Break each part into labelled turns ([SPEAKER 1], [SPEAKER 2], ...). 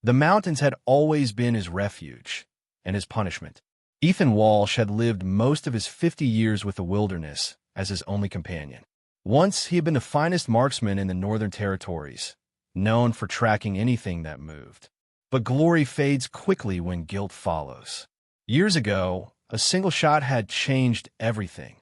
[SPEAKER 1] The mountains had always been his refuge and his punishment. Ethan Walsh had lived most of his 50 years with the wilderness as his only companion. Once he had been the finest marksman in the Northern Territories, known for tracking anything that moved. But glory fades quickly when guilt follows. Years ago, a single shot had changed everything.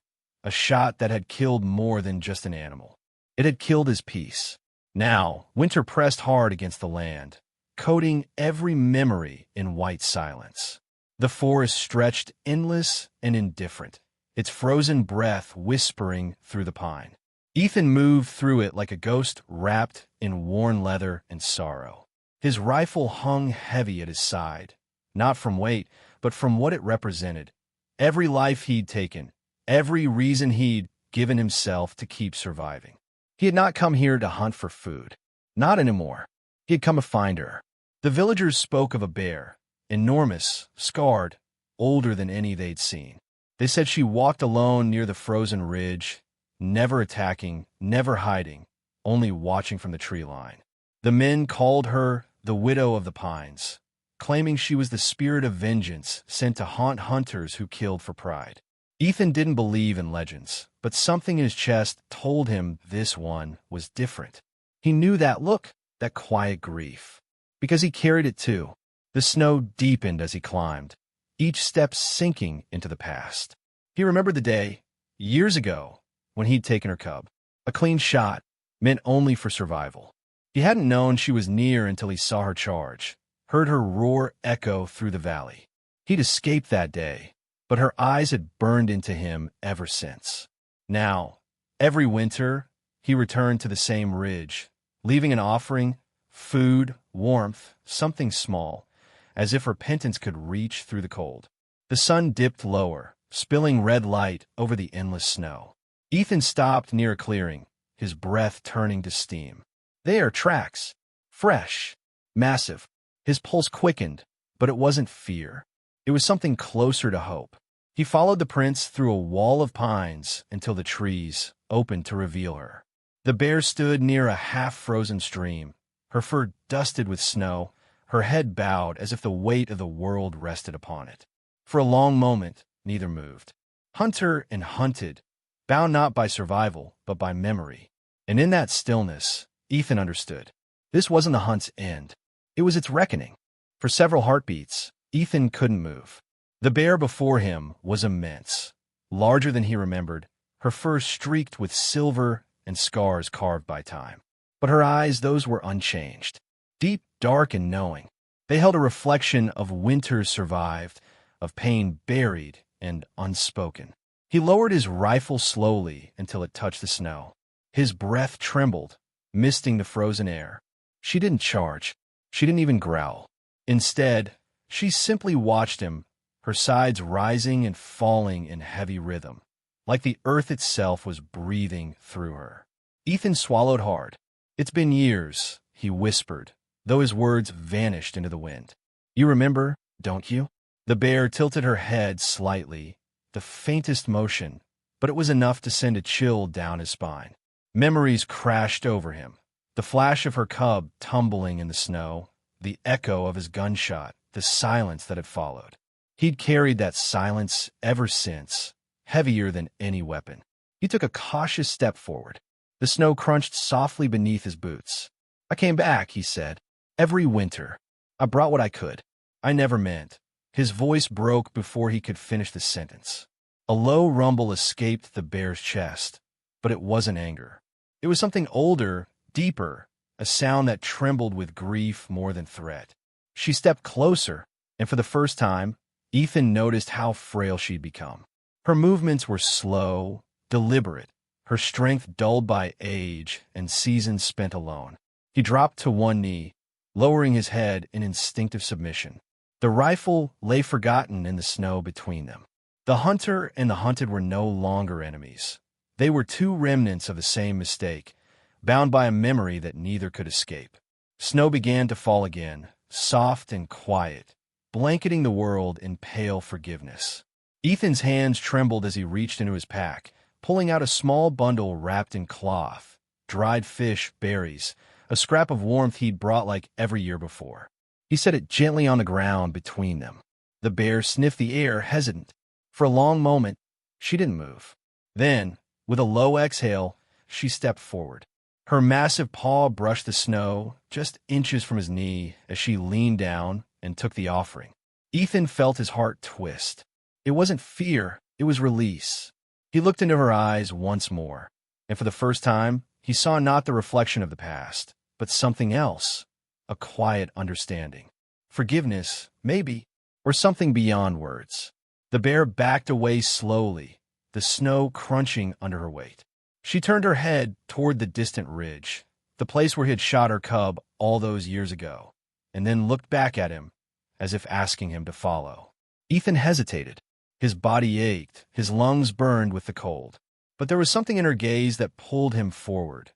[SPEAKER 1] A shot that had killed more than just an animal. It had killed his peace. Now, winter pressed hard against the land, coating every memory in white silence. The forest stretched endless and indifferent, its frozen breath whispering through the pine. Ethan moved through it like a ghost wrapped in worn leather and sorrow. His rifle hung heavy at his side, not from weight, but from what it represented. Every life he'd taken, every reason he'd given himself to keep surviving. He had not come here to hunt for food. Not anymore. He had come to find her. The villagers spoke of a bear, enormous, scarred, older than any they'd seen. They said she walked alone near the frozen ridge, never attacking, never hiding, only watching from the tree line. The men called her the Widow of the Pines, claiming she was the spirit of vengeance sent to haunt hunters who killed for pride. Ethan didn't believe in legends, but something in his chest told him this one was different. He knew that look, that quiet grief, because he carried it too. The snow deepened as he climbed, each step sinking into the past. He remembered the day, years ago, when he'd taken her cub. A clean shot, meant only for survival. He hadn't known she was near until he saw her charge, heard her roar echo through the valley. He'd escaped that day, but her eyes had burned into him ever since. Now, every winter, he returned to the same ridge, leaving an offering, food, warmth, something small, as if repentance could reach through the cold. The sun dipped lower, spilling red light over the endless snow. Ethan stopped near a clearing, his breath turning to steam. There, tracks. Fresh. Massive. His pulse quickened, but it wasn't fear. It was something closer to hope. He followed the prints through a wall of pines until the trees opened to reveal her. The bear stood near a half-frozen stream, her fur dusted with snow, her head bowed as if the weight of the world rested upon it. For a long moment, neither moved. Hunter and hunted, bound not by survival, but by memory. And in that stillness, Ethan understood. This wasn't the hunt's end. It was its reckoning. For several heartbeats, Ethan couldn't move. The bear before him was immense, larger than he remembered, her fur streaked with silver and scars carved by time. But her eyes, those were unchanged. Deep, dark, and knowing. They held a reflection of winters survived, of pain buried and unspoken. He lowered his rifle slowly until it touched the snow. His breath trembled, misting the frozen air. She didn't charge. She didn't even growl. Instead, she simply watched him, her sides rising and falling in heavy rhythm, like the earth itself was breathing through her. Ethan swallowed hard. "It's been years," he whispered, though his words vanished into the wind. "You remember, don't you?" The bear tilted her head slightly, the faintest motion, but it was enough to send a chill down his spine. Memories crashed over him. The flash of her cub tumbling in the snow, the echo of his gunshot, the silence that had followed. He'd carried that silence ever since, heavier than any weapon. He took a cautious step forward. The snow crunched softly beneath his boots. "I came back," he said. "Every winter. I brought what I could. I never meant." His voice broke before he could finish the sentence. A low rumble escaped the bear's chest, but it wasn't anger. It was something older, deeper, a sound that trembled with grief more than threat. She stepped closer, and for the first time, Ethan noticed how frail she'd become. Her movements were slow, deliberate, her strength dulled by age and seasons spent alone. He dropped to one knee, lowering his head in instinctive submission. The rifle lay forgotten in the snow between them. The hunter and the hunted were no longer enemies. They were two remnants of the same mistake, bound by a memory that neither could escape. Snow began to fall again, soft and quiet, blanketing the world in pale forgiveness. Ethan's hands trembled as he reached into his pack, pulling out a small bundle wrapped in cloth, dried fish, berries, a scrap of warmth he'd brought like every year before. He set it gently on the ground between them. The bear sniffed the air, hesitant. For a long moment, she didn't move. Then, with a low exhale, she stepped forward. Her massive paw brushed the snow just inches from his knee as she leaned down and took the offering. Ethan felt his heart twist. It wasn't fear, it was release. He looked into her eyes once more, and for the first time, he saw not the reflection of the past, but something else, a quiet understanding. Forgiveness, maybe, or something beyond words. The bear backed away slowly, the snow crunching under her weight. She turned her head toward the distant ridge, the place where he had shot her cub all those years ago, and then looked back at him, as if asking him to follow. Ethan hesitated. His body ached, his lungs burned with the cold. But there was something in her gaze that pulled him forward.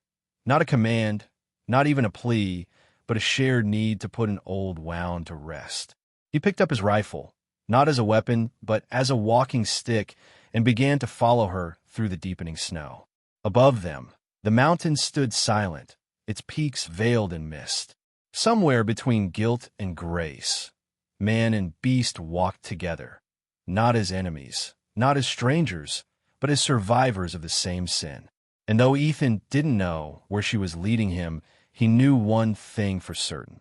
[SPEAKER 1] Not a command, not even a plea, but a shared need to put an old wound to rest. He picked up his rifle, not as a weapon, but as a walking stick, and began to follow her through the deepening snow. Above them, the mountain stood silent, its peaks veiled in mist. Somewhere between guilt and grace, man and beast walked together, not as enemies, not as strangers, but as survivors of the same sin. And though Ethan didn't know where she was leading him, he knew one thing for certain.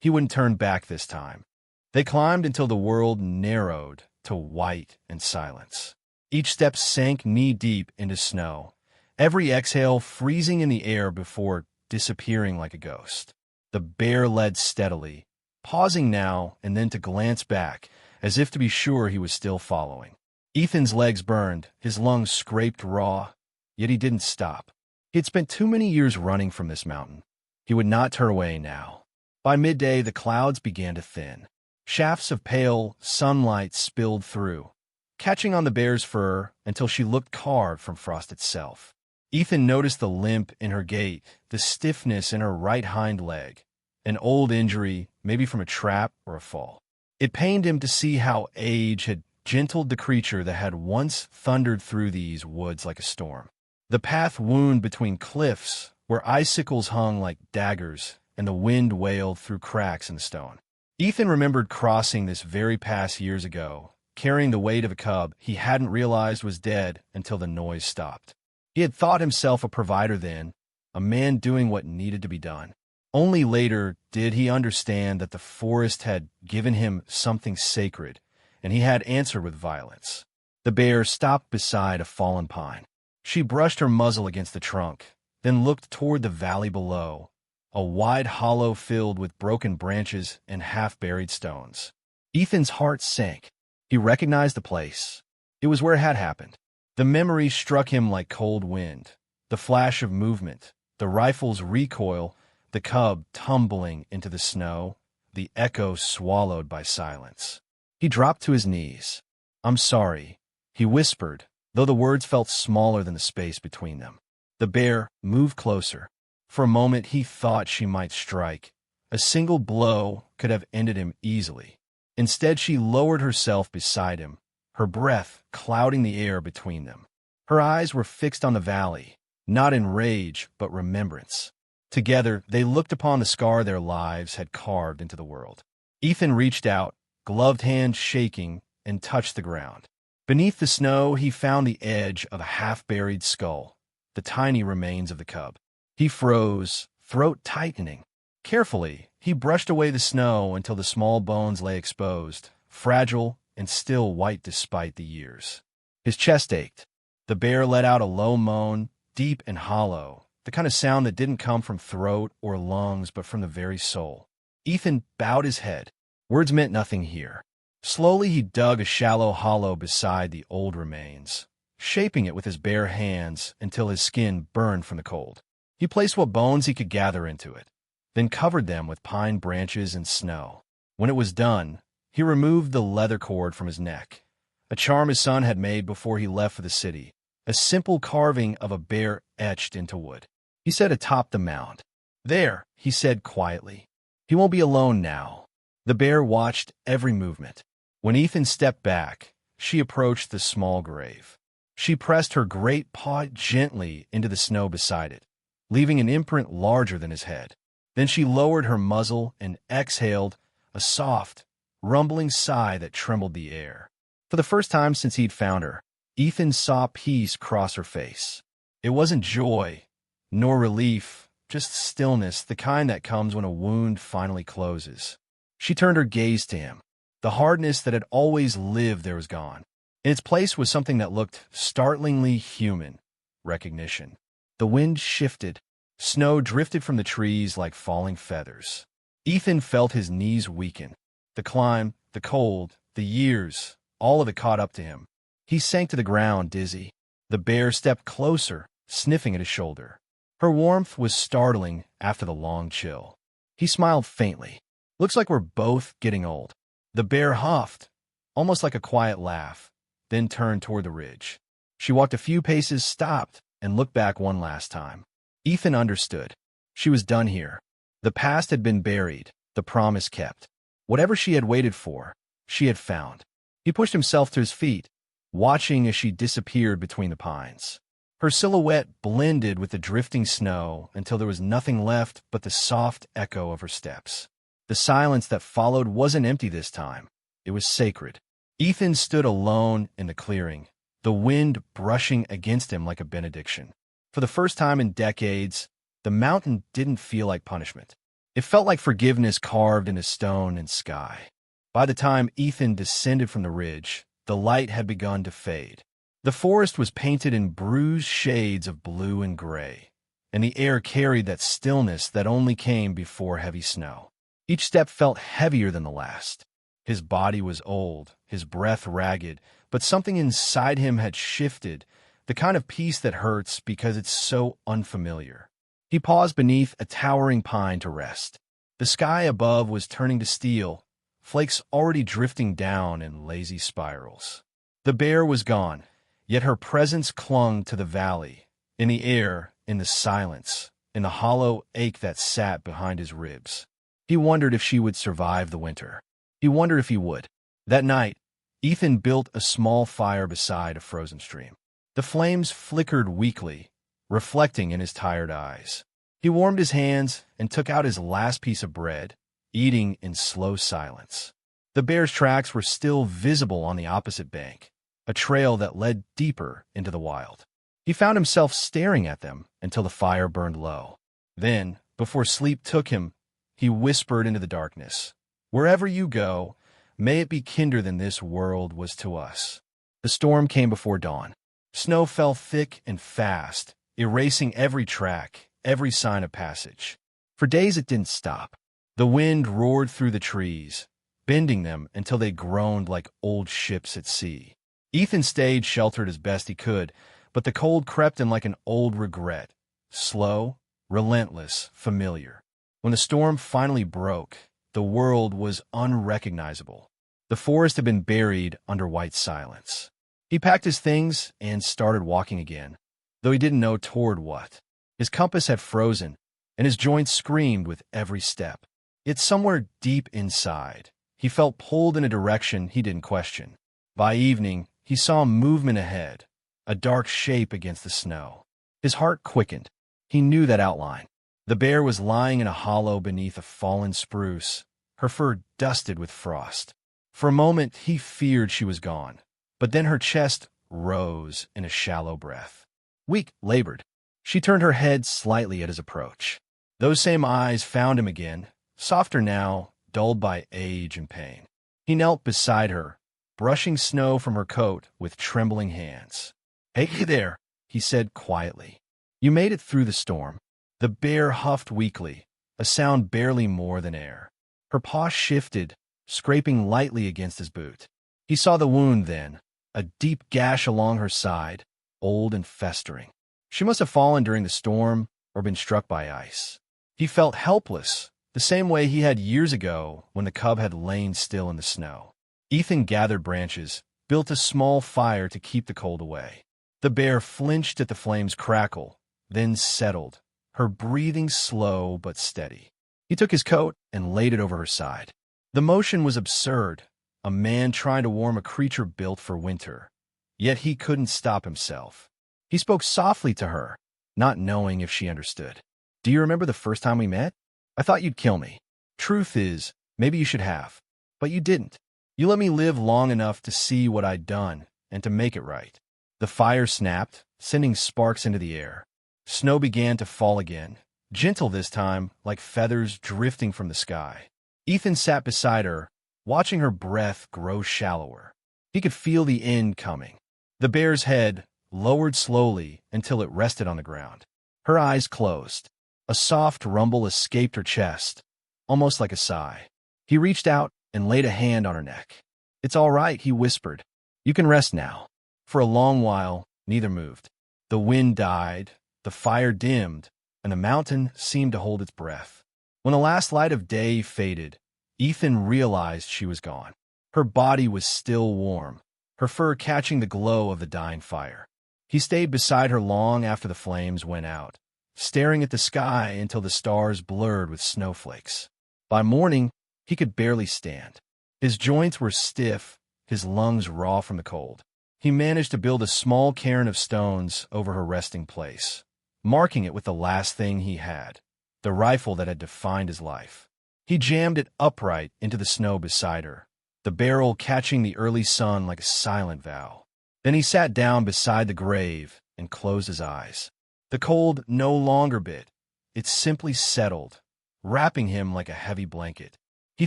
[SPEAKER 1] He wouldn't turn back this time. They climbed until the world narrowed to white and silence. Each step sank knee-deep into snow, every exhale freezing in the air before disappearing like a ghost. The bear led steadily, pausing now and then to glance back, as if to be sure he was still following. Ethan's legs burned, his lungs scraped raw, yet he didn't stop. He had spent too many years running from this mountain. He would not turn away now. By midday, the clouds began to thin. Shafts of pale sunlight spilled through, catching on the bear's fur until she looked carved from frost itself. Ethan noticed the limp in her gait, the stiffness in her right hind leg, an old injury, maybe from a trap or a fall. It pained him to see how age had gentled the creature that had once thundered through these woods like a storm. The path wound between cliffs, where icicles hung like daggers and the wind wailed through cracks in the stone. Ethan remembered crossing this very pass years ago, carrying the weight of a cub he hadn't realized was dead until the noise stopped. He had thought himself a provider then, a man doing what needed to be done. Only later did he understand that the forest had given him something sacred, and he had answered with violence. The bear stopped beside a fallen pine. She brushed her muzzle against the trunk, then looked toward the valley below, a wide hollow filled with broken branches and half-buried stones. Ethan's heart sank. He recognized the place. It was where it had happened. The memory struck him like cold wind. The flash of movement, the rifle's recoil, the cub tumbling into the snow, the echo swallowed by silence. He dropped to his knees. "I'm sorry," he whispered, though the words felt smaller than the space between them. The bear moved closer. For a moment he thought she might strike. A single blow could have ended him easily. Instead, she lowered herself beside him, her breath clouding the air between them. Her eyes were fixed on the valley, not in rage, but remembrance. Together, they looked upon the scar their lives had carved into the world. Ethan reached out, gloved hand shaking, and touched the ground. Beneath the snow, he found the edge of a half-buried skull, the tiny remains of the cub. He froze, throat tightening. Carefully, he brushed away the snow until the small bones lay exposed, fragile and still white despite the years. His chest ached. The bear let out a low moan, deep and hollow, the kind of sound that didn't come from throat or lungs but from the very soul. Ethan bowed his head. Words meant nothing here. Slowly he dug a shallow hollow beside the old remains, shaping it with his bare hands until his skin burned from the cold. He placed what bones he could gather into it, then covered them with pine branches and snow. When it was done, he removed the leather cord from his neck, a charm his son had made before he left for the city, a simple carving of a bear etched into wood. He set atop the mound. "There," he said quietly. "He won't be alone now." The bear watched every movement. When Ethan stepped back, she approached the small grave. She pressed her great paw gently into the snow beside it, leaving an imprint larger than his head. Then she lowered her muzzle and exhaled, a soft, rumbling sigh that trembled the air. For the first time since he'd found her, Ethan saw peace cross her face. It wasn't joy, nor relief, just stillness, the kind that comes when a wound finally closes. She turned her gaze to him. The hardness that had always lived there was gone. In its place was something that looked startlingly human: recognition. The wind shifted. Snow drifted from the trees like falling feathers. Ethan felt his knees weaken. The climb, the cold, the years, all of it caught up to him. He sank to the ground, dizzy. The bear stepped closer, sniffing at his shoulder. Her warmth was startling after the long chill. He smiled faintly. "Looks like we're both getting old." The bear huffed, almost like a quiet laugh, then turned toward the ridge. She walked a few paces, stopped, and looked back one last time. Ethan understood. She was done here. The past had been buried, the promise kept. Whatever she had waited for, she had found. He pushed himself to his feet, watching as she disappeared between the pines. Her silhouette blended with the drifting snow until there was nothing left but the soft echo of her steps. The silence that followed wasn't empty this time. It was sacred. Ethan stood alone in the clearing, the wind brushing against him like a benediction. For the first time in decades, the mountain didn't feel like punishment. It felt like forgiveness carved into stone and sky. By the time Ethan descended from the ridge, the light had begun to fade. The forest was painted in bruised shades of blue and gray, and the air carried that stillness that only came before heavy snow. Each step felt heavier than the last. His body was old, his breath ragged, but something inside him had shifted, the kind of peace that hurts because it's so unfamiliar. He paused beneath a towering pine to rest. The sky above was turning to steel, flakes already drifting down in lazy spirals. The bear was gone, yet her presence clung to the valley, in the air, in the silence, in the hollow ache that sat behind his ribs. He wondered if she would survive the winter. He wondered if he would. That night, Ethan built a small fire beside a frozen stream. The flames flickered weakly, reflecting in his tired eyes. He warmed his hands and took out his last piece of bread, eating in slow silence. The bear's tracks were still visible on the opposite bank, a trail that led deeper into the wild. He found himself staring at them until the fire burned low. Then, before sleep took him, he whispered into the darkness, "Wherever you go, may it be kinder than this world was to us." The storm came before dawn. Snow fell thick and fast, erasing every track, every sign of passage. For days it didn't stop. The wind roared through the trees, bending them until they groaned like old ships at sea. Ethan stayed sheltered as best he could, but the cold crept in like an old regret, slow, relentless, familiar. When the storm finally broke, the world was unrecognizable. The forest had been buried under white silence. He packed his things and started walking again, though he didn't know toward what. His compass had frozen, and his joints screamed with every step. Yet somewhere deep inside, he felt pulled in a direction he didn't question. By evening, he saw movement ahead, a dark shape against the snow. His heart quickened. He knew that outline. The bear was lying in a hollow beneath a fallen spruce, her fur dusted with frost. For a moment, he feared she was gone, but then her chest rose in a shallow breath. Weak, labored. She turned her head slightly at his approach. Those same eyes found him again, softer now, dulled by age and pain. He knelt beside her, brushing snow from her coat with trembling hands. "Hey there," he said quietly. "You made it through the storm." The bear huffed weakly, a sound barely more than air. Her paw shifted, scraping lightly against his boot. He saw the wound then, a deep gash along her side, old and festering. She must have fallen during the storm or been struck by ice. He felt helpless, the same way he had years ago when the cub had lain still in the snow. Ethan gathered branches, built a small fire to keep the cold away. The bear flinched at the flame's crackle, then settled, her breathing slow but steady. He took his coat and laid it over her side. The motion was absurd, a man trying to warm a creature built for winter. Yet he couldn't stop himself. He spoke softly to her, not knowing if she understood. "Do you remember the first time we met? I thought you'd kill me. Truth is, Maybe you should have. But you didn't. You let me live long enough to see what I'd done and to make it right. The fire snapped, sending sparks into the air. Snow began to fall again, gentle this time, like feathers drifting from the sky. Ethan sat beside her, watching her breath grow shallower. He could feel the end coming. The bear's head lowered slowly until it rested on the ground. Her eyes closed. A soft rumble escaped her chest, almost like a sigh. He reached out and laid a hand on her neck. "It's all right," he whispered. "You can rest now." For a long while, neither moved. The wind died, the fire dimmed, and the mountain seemed to hold its breath. When the last light of day faded, Ethan realized she was gone. Her body was still warm, her fur catching the glow of the dying fire. He stayed beside her long after the flames went out, staring at the sky until the stars blurred with snowflakes. By morning, he could barely stand. His joints were stiff, his lungs raw from the cold. He managed to build a small cairn of stones over her resting place, marking it with the last thing he had, the rifle that had defined his life. He jammed it upright into the snow beside her, the barrel catching the early sun like a silent vow. Then he sat down beside the grave and closed his eyes. The cold no longer bit. It simply settled, wrapping him like a heavy blanket. He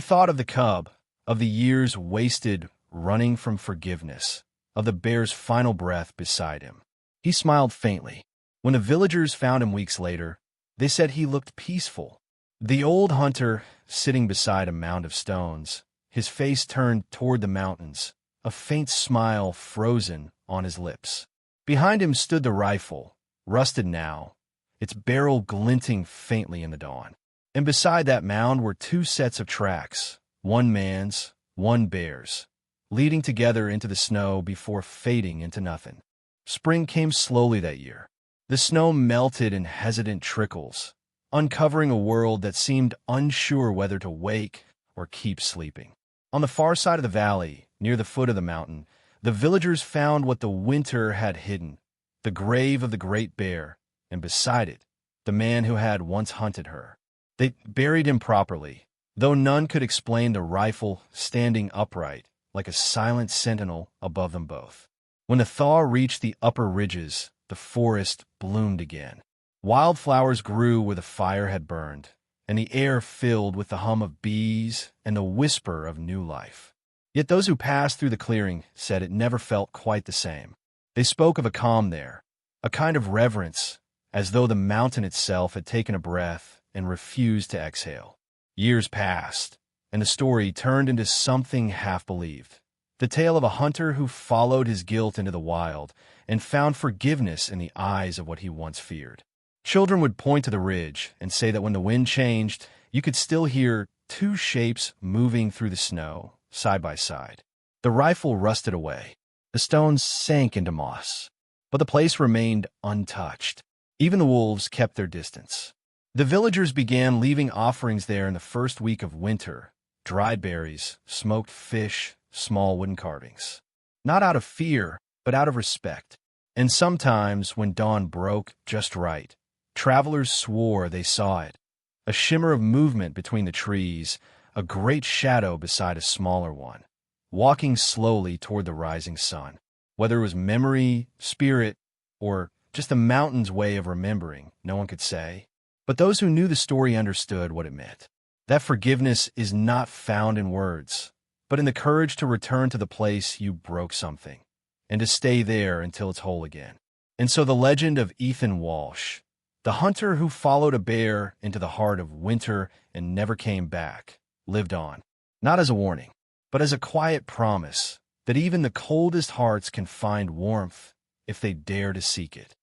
[SPEAKER 1] thought of the cub, of the years wasted running from forgiveness, of the bear's final breath beside him. He smiled faintly. When the villagers found him weeks later, they said he looked peaceful. The old hunter, sitting beside a mound of stones, his face turned toward the mountains, a faint smile frozen on his lips. Behind him stood the rifle, rusted now, its barrel glinting faintly in the dawn. And beside that mound were two sets of tracks, one man's, one bear's, leading together into the snow before fading into nothing. Spring came slowly that year. The snow melted in hesitant trickles, uncovering a world that seemed unsure whether to wake or keep sleeping. On the far side of the valley, near the foot of the mountain, the villagers found what the winter had hidden, the grave of the great bear, and beside it, the man who had once hunted her. They buried him properly, though none could explain the rifle standing upright, like a silent sentinel above them both. When the thaw reached the upper ridges, the forest bloomed again. Wildflowers grew where the fire had burned, and the air filled with the hum of bees and the whisper of new life. Yet those who passed through the clearing said it never felt quite the same. They spoke of a calm there, a kind of reverence, as though the mountain itself had taken a breath and refused to exhale. Years passed, and the story turned into something half-believed. The tale of a hunter who followed his guilt into the wild and found forgiveness in the eyes of what he once feared. Children would point to the ridge and say that when the wind changed, you could still hear two shapes moving through the snow, side by side. The rifle rusted away. The stones sank into moss. But the place remained untouched. Even the wolves kept their distance. The villagers began leaving offerings there in the first week of winter, dried berries, smoked fish, small wooden carvings. Not out of fear, but out of respect. And sometimes, when dawn broke just right, travelers swore they saw it. A shimmer of movement between the trees, a great shadow beside a smaller one, walking slowly toward the rising sun. Whether it was memory, spirit, or just the mountain's way of remembering, no one could say. But those who knew the story understood what it meant. That forgiveness is not found in words, but in the courage to return to the place you broke something, and to stay there until it's whole again. And so the legend of Ethan Walsh, the hunter who followed a bear into the heart of winter and never came back, lived on, not as a warning, but as a quiet promise that even the coldest hearts can find warmth if they dare to seek it.